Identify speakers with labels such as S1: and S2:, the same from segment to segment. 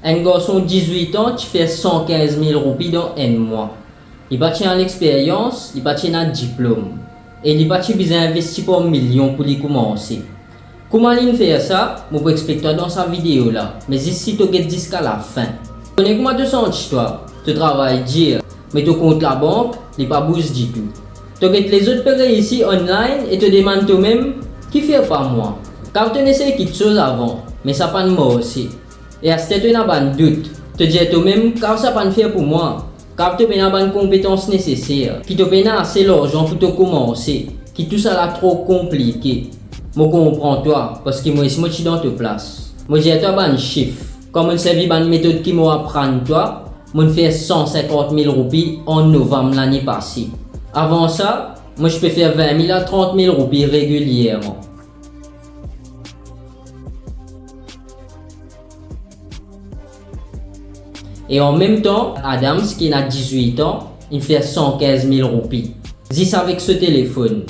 S1: Un garçon de 18 ans qui fait 115 000 roupies dans un mois. Il va avoir l'expérience, il va avoir un diplôme. Et il va besoin d'investir pour millions pour y commencer. Comment il fait ça? Je vais expliquer dans sa vidéo là. Mais ici, tu get jusqu'à la fin. Connais comment tu sens toi? Tu travailles dur, mais tu comptes la banque, il pas bouge du tout. Tu get les autres pays ici online et te demandes toi-même qui fait pas moi. Car tu essayé quelque chose avant, mais ça pas de moi aussi. Et à ce tu n'as pas de doute. Tu dis toi-même car ça pas de faire pour moi. Car tu n'as pas de compétences nécessaires, qui te peine assez l'argent pour te commencer, qui tout ça là trop compliqué. Moi comprends toi, parce que moi je suis dans ta place. Moi j'ai toi ban chiffre. Comme on servi ban méthode qui m'a apprendre toi, moi fait 150 000 roupies en novembre l'année passée. Avant ça, moi je peux faire 20 000 à 30 000 roupies régulièrement. Et en même temps, Adams, qui a 18 ans, il fait 115 000 roupies. Dis ça avec ce téléphone.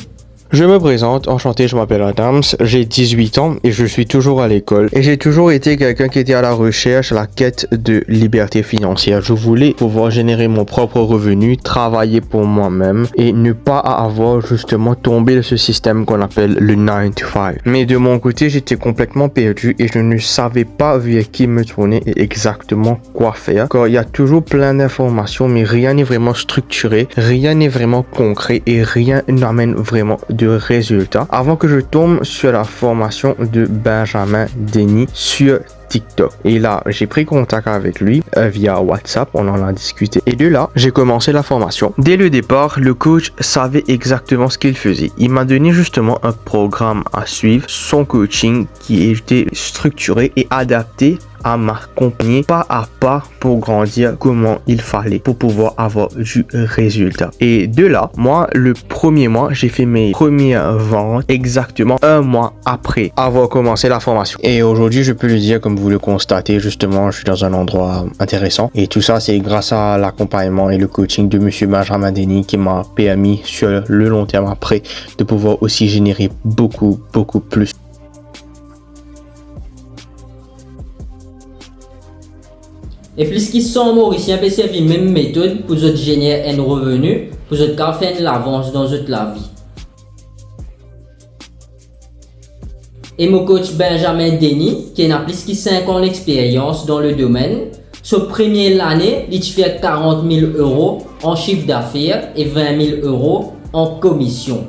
S2: Je me présente, enchanté, je m'appelle Adams, j'ai 18 ans et je suis toujours à l'école. Et j'ai toujours été quelqu'un qui était à la recherche, à la quête de liberté financière. Je voulais pouvoir générer mon propre revenu, travailler pour moi-même et ne pas avoir justement tombé de ce système qu'on appelle le 9 to 5. Mais de mon côté, j'étais complètement perdu et je ne savais pas vers qui me tourner et exactement quoi faire. Car il y a toujours plein d'informations, mais rien n'est vraiment structuré, rien n'est vraiment concret et rien n'amène vraiment de résultats avant que je tombe sur la formation de Benjamin Denis sur TikTok. Et là, j'ai pris contact avec lui via WhatsApp, on en a discuté. Et de là, j'ai commencé la formation. Dès le départ, le coach savait exactement ce qu'il faisait. Il m'a donné justement un programme à suivre, son coaching qui était structuré et adapté à m'accompagner pas à pas pour grandir comment il fallait pour pouvoir avoir du résultat. Et de là, moi, le premier mois, j'ai fait mes premières ventes exactement un mois après avoir commencé la formation. Et aujourd'hui, je peux le dire, comme vous le constatez, justement, je suis dans un endroit intéressant. Et tout ça, c'est grâce à l'accompagnement et le coaching de monsieur Benjamin Denis qui m'a permis sur le long terme après de pouvoir aussi générer beaucoup plus.
S1: Et puisqu'ils sont mauriciens, peut servir la même méthode pour vous générer un revenu, pour vous faire l'avance dans votre la vie. Et mon coach Benjamin Denis, qui a plus de 5 ans d'expérience dans le domaine, sur première année, il fait 40 000 € en chiffre d'affaires et 20 000 € en commission.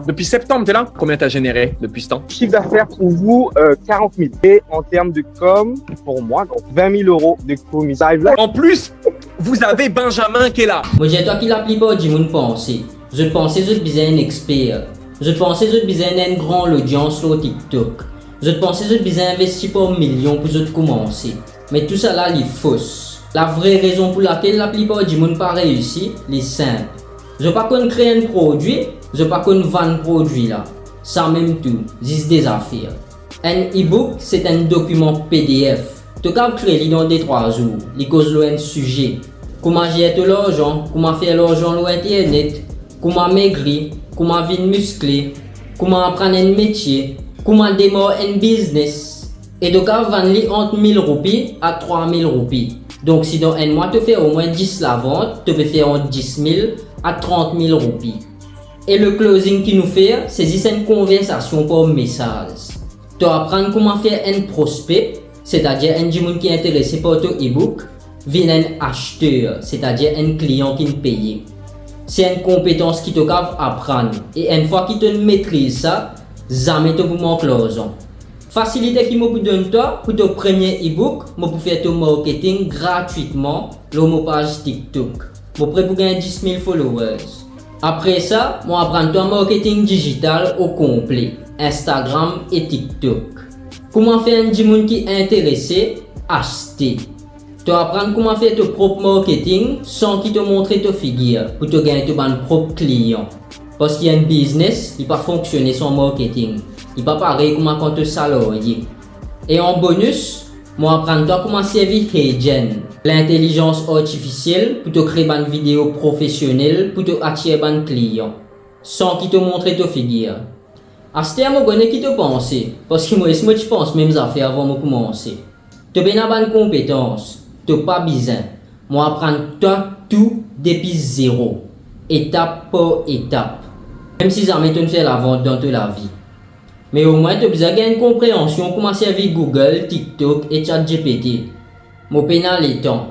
S3: Depuis septembre, tu es là? Combien tu as généré depuis ce temps?
S4: Chiffre d'affaires pour vous, 40 000. Et en termes de com, pour moi, donc 20 000 € de commission.
S3: En plus, vous avez Benjamin qui est là.
S1: Moi, j'ai toi qui la plupart du monde penser. Je pensais que je besoin d'un expert. Je pensais que je besoin d'une grande audience sur TikTok. Je pensais que je besoin d'investir pour millions pour je commencer. Mais tout ça là, c'est fausse. La vraie raison pour laquelle la plupart du monde pas réussi, c'est simple. Je ne pas qu'on crée un produit, je ne pas qu'on vend un produit là. Ça même tout, c'est des affaires. Un e-book, c'est un document PDF. Tu peux créer dans des 3 jours. Il cause un sujet. Comment gérer de l'argent, comment faire l'argent sur internet, comment maigrir, comment vivre musclé, comment apprendre un métier, comment démarrer un business. Et tu peux vendre entre 1000 roupies à 3000 roupies. Donc si dans un mois tu fais au moins 10 la vente, tu peux faire entre 10 000 à 30 000 roupies. Et le closing qui nous fait, c'est une conversation par message. Tu apprends comment faire un prospect, c'est-à-dire un gens qui est intéressé par ton e-book, vient un acheteur, c'est-à-dire un client qui nous paye. C'est une compétence qui te doit apprendre. Et une fois que tu maîtrises ça, jamais tu manques l'argent. Facilité qui me donne toi pour ton premier e-book, je peux faire ton marketing gratuitement sur ma page TikTok. Je prêt pour gagner 10 000 followers. Après ça, je apprends ton marketing digital au complet, Instagram et TikTok. Comment faire un gens qui est intéressé, acheter. Tu apprends comment faire ton propre marketing sans qu'il te montre ton figure pour te gagner ton propre client. Parce qu'il y a un business, il ne peut pas fonctionner sans marketing. Il n'est pas pareil comme quand tu es salarié. Et en bonus, moi apprends comment servir Agent, l'intelligence artificielle pour te créer une vidéo professionnelle pour te attirer un client, sans qu'il te montre ton figure. À ce terme, je connais qui te pense, parce que moi je pense même affaires avant de commencer. Tu as bien bonne compétence, tu n'as pas besoin. Moi, apprendre tout depuis zéro, étape par étape. Même si jamais tu fais la vente dans toute la vie. Mais au moins, tu as besoin d'une compréhension comment servir Google, TikTok et ChatGPT. Mon pénal est temps.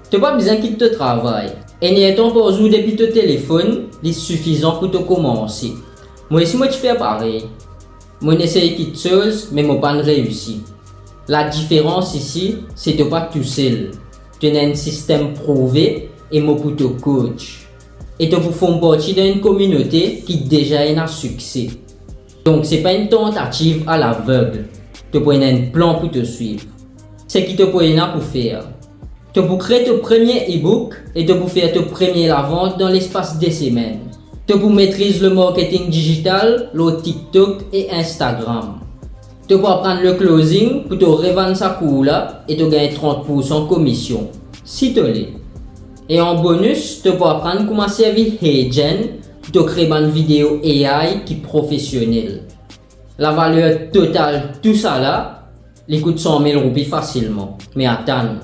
S1: Tu n'as pas besoin qu'il te travaille. Et n'étant pas joué depuis ton téléphone, c'est suffisant pour te commencer. Moi, si moi, tu fais pareil. Moi, j'essaie quelque chose, mais moi, pas réussi. La différence ici, c'est que tu n'es pas tout seul. Tu as un système prouvé et moi, pour te coach. Et tu fais partie d'une communauté qui déjà a un succès. Donc, ce n'est pas une tentative à l'aveugle. Tu as un plan pour te suivre. C'est ce qui te pour faire. Tu peux créer ton premier e-book et tu peux faire ton premier la vente dans l'espace des semaines. Tu peux maîtriser le marketing digital, le TikTok et Instagram. Tu peux apprendre le closing pour te revendre sa coula et te gagner 30% commission, si tu l'es. Et en bonus, tu peux apprendre comment servir HeyGen pour te créer une vidéo AI qui est professionnelle. La valeur totale tout ça là, il coûte 100 000 roupies facilement. Mais attends.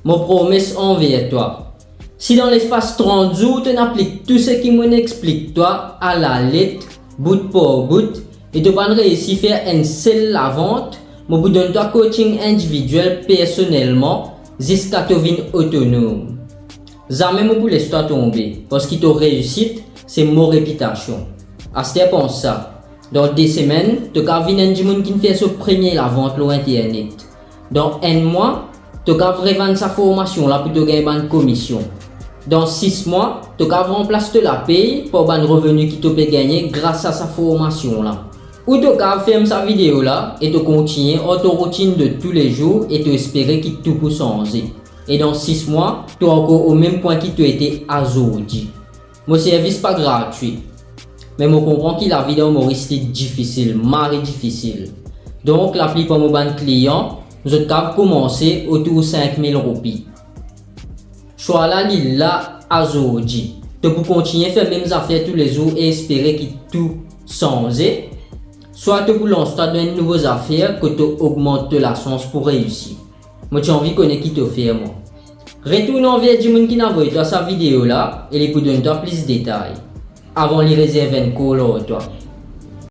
S1: Mon promesse envers toi. Si dans l'espace 30 jours, tu appliques tout ce qui m'explique toi à la lettre, bout pour bout, et tu vas réussir à faire une seule la vente, je vous donne toi coaching individuel personnellement jusqu'à te devenir autonome. Jamais je vous laisse toi tomber, parce que ta réussite, c'est mon réputation. À ce temps, pense ça. Dans 2 semaines, tu vas venir un monde qui fait ce premier la vente sur Internet. Dans 1 mois, tu vas vendre sa formation là pour te gagner une commission. Dans 6 mois, tu vas remplacer la paye pour un revenu qui te peut gagner grâce à sa formation là. Ou tu vas faire sa vidéo là et tu continuer ta routine de tous les jours et tu espérer qu'il tout peut changer. Et dans 6 mois, tu es encore au même point qui tu étais aujourd'hui. Mon service pas gratuit. Mais je comprends que la vie d'un humoriste est difficile, difficile. Donc la plupart de mes clients, je vais commencer autour de 5 000 roupies. Choix là, là, aujourd'hui. Tu peux continuer à faire les mêmes affaires tous les jours et espérer que tout change. Soit tu peux lancer de nouvelles affaires que tu augmentes la chance pour réussir. Moi, j'ai envie de connaître qui te fait, moi. Retourne envers du monde qui n'a pas vu sa vidéo là et il peut donner plus de détails. Avant de réserver un call à toi.